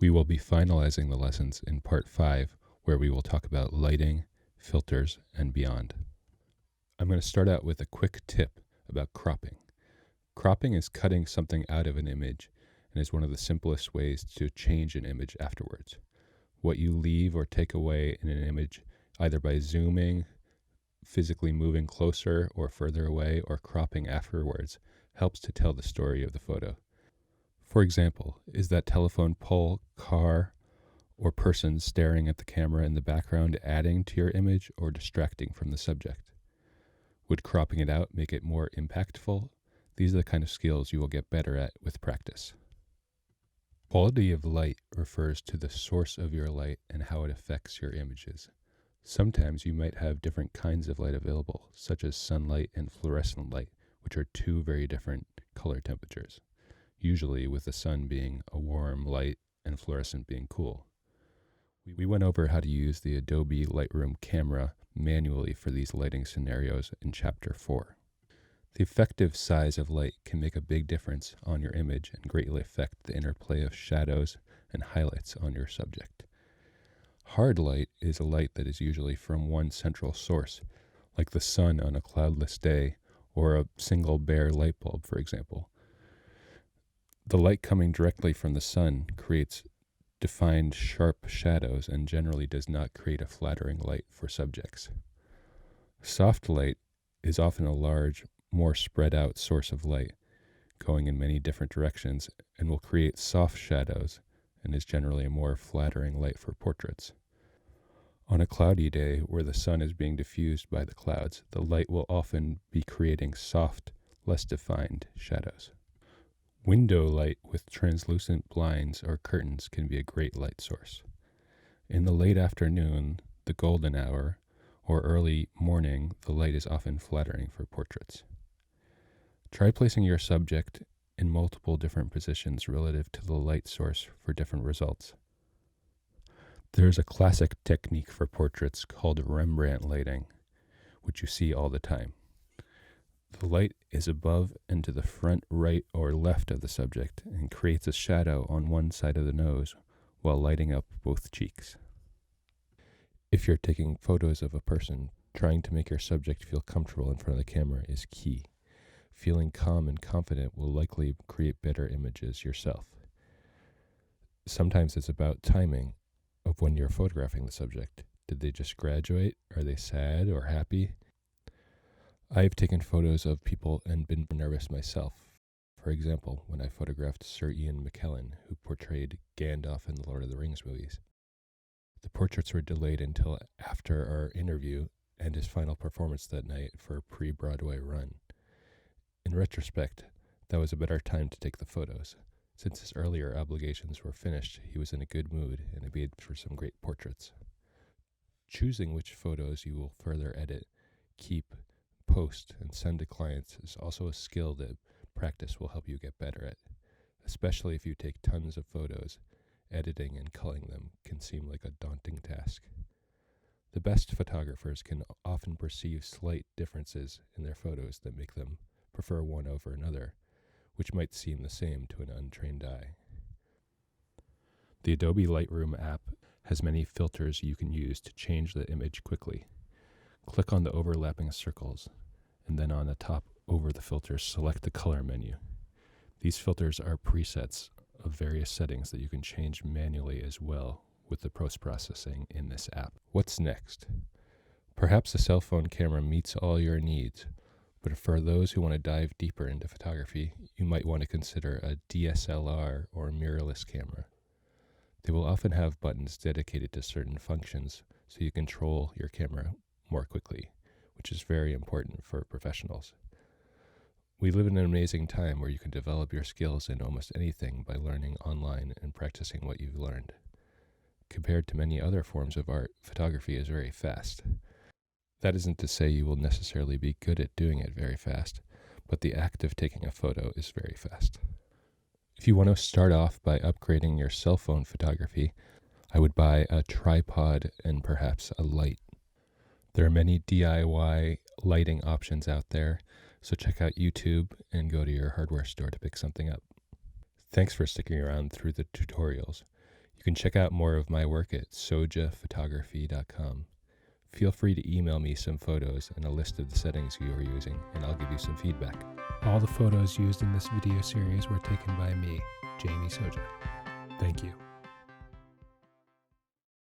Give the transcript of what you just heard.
We will be finalizing the lessons in Part 5, where we will talk about lighting, filters, and beyond. I'm going to start out with a quick tip about cropping. Cropping is cutting something out of an image and is one of the simplest ways to change an image afterwards. What you leave or take away in an image, either by zooming, physically moving closer or further away, or cropping afterwards, helps to tell the story of the photo. For example, is that telephone pole, car, or person staring at the camera in the background adding to your image or distracting from the subject? Would cropping it out make it more impactful? These are the kind of skills you will get better at with practice. Quality of light refers to the source of your light and how it affects your images. Sometimes you might have different kinds of light available, such as sunlight and fluorescent light, which are two very different color temperatures, usually with the sun being a warm light and fluorescent being cool. We went over how to use the Adobe Lightroom camera manually for these lighting scenarios in Chapter 4. The effective size of light can make a big difference on your image and greatly affect the interplay of shadows and highlights on your subject. Hard light is a light that is usually from one central source, like the sun on a cloudless day or a single bare light bulb, for example. The light coming directly from the sun creates defined sharp shadows and generally does not create a flattering light for subjects. Soft light is often a large, more spread out source of light, going in many different directions, and will create soft shadows and is generally a more flattering light for portraits. On a cloudy day where the sun is being diffused by the clouds, the light will often be creating soft, less defined shadows. Window light with translucent blinds or curtains can be a great light source. In the late afternoon, the golden hour, or early morning, the light is often flattering for portraits. Try placing your subject in multiple different positions relative to the light source for different results. There's a classic technique for portraits called Rembrandt Lighting, which you see all the time. The light is above and to the front right or left of the subject and creates a shadow on one side of the nose while lighting up both cheeks. If you're taking photos of a person, trying to make your subject feel comfortable in front of the camera is key. Feeling calm and confident will likely create better images yourself. Sometimes it's about timing of when you're photographing the subject. Did they just graduate? Are they sad or happy? I've taken photos of people and been nervous myself. For example, when I photographed Sir Ian McKellen, who portrayed Gandalf in the Lord of the Rings movies. The portraits were delayed until after our interview and his final performance that night for a pre-Broadway run. In retrospect, that was a better time to take the photos. Since his earlier obligations were finished, he was in a good mood and it made for some great portraits. Choosing which photos you will further edit, keep, post, and send to clients is also a skill that practice will help you get better at. Especially if you take tons of photos, editing and culling them can seem like a daunting task. The best photographers can often perceive slight differences in their photos that make them prefer one over another, which might seem the same to an untrained eye. The Adobe Lightroom app has many filters you can use to change the image quickly. Click on the overlapping circles, and then on the top over the filters, select the color menu. These filters are presets of various settings that you can change manually as well with the post-processing in this app. What's next? Perhaps a cell phone camera meets all your needs, but for those who want to dive deeper into photography, you might want to consider a DSLR or mirrorless camera. They will often have buttons dedicated to certain functions so you control your camera more quickly, which is very important for professionals. We live in an amazing time where you can develop your skills in almost anything by learning online and practicing what you've learned. Compared to many other forms of art, photography is very fast. That isn't to say you will necessarily be good at doing it very fast, but the act of taking a photo is very fast. If you want to start off by upgrading your cell phone photography, I would buy a tripod and perhaps a light. There are many DIY lighting options out there, so check out YouTube and go to your hardware store to pick something up. Thanks for sticking around through the tutorials. You can check out more of my work at sojaphotography.com. Feel free to email me some photos and a list of the settings you are using, and I'll give you some feedback. All the photos used in this video series were taken by me, Jamie Soja. Thank you.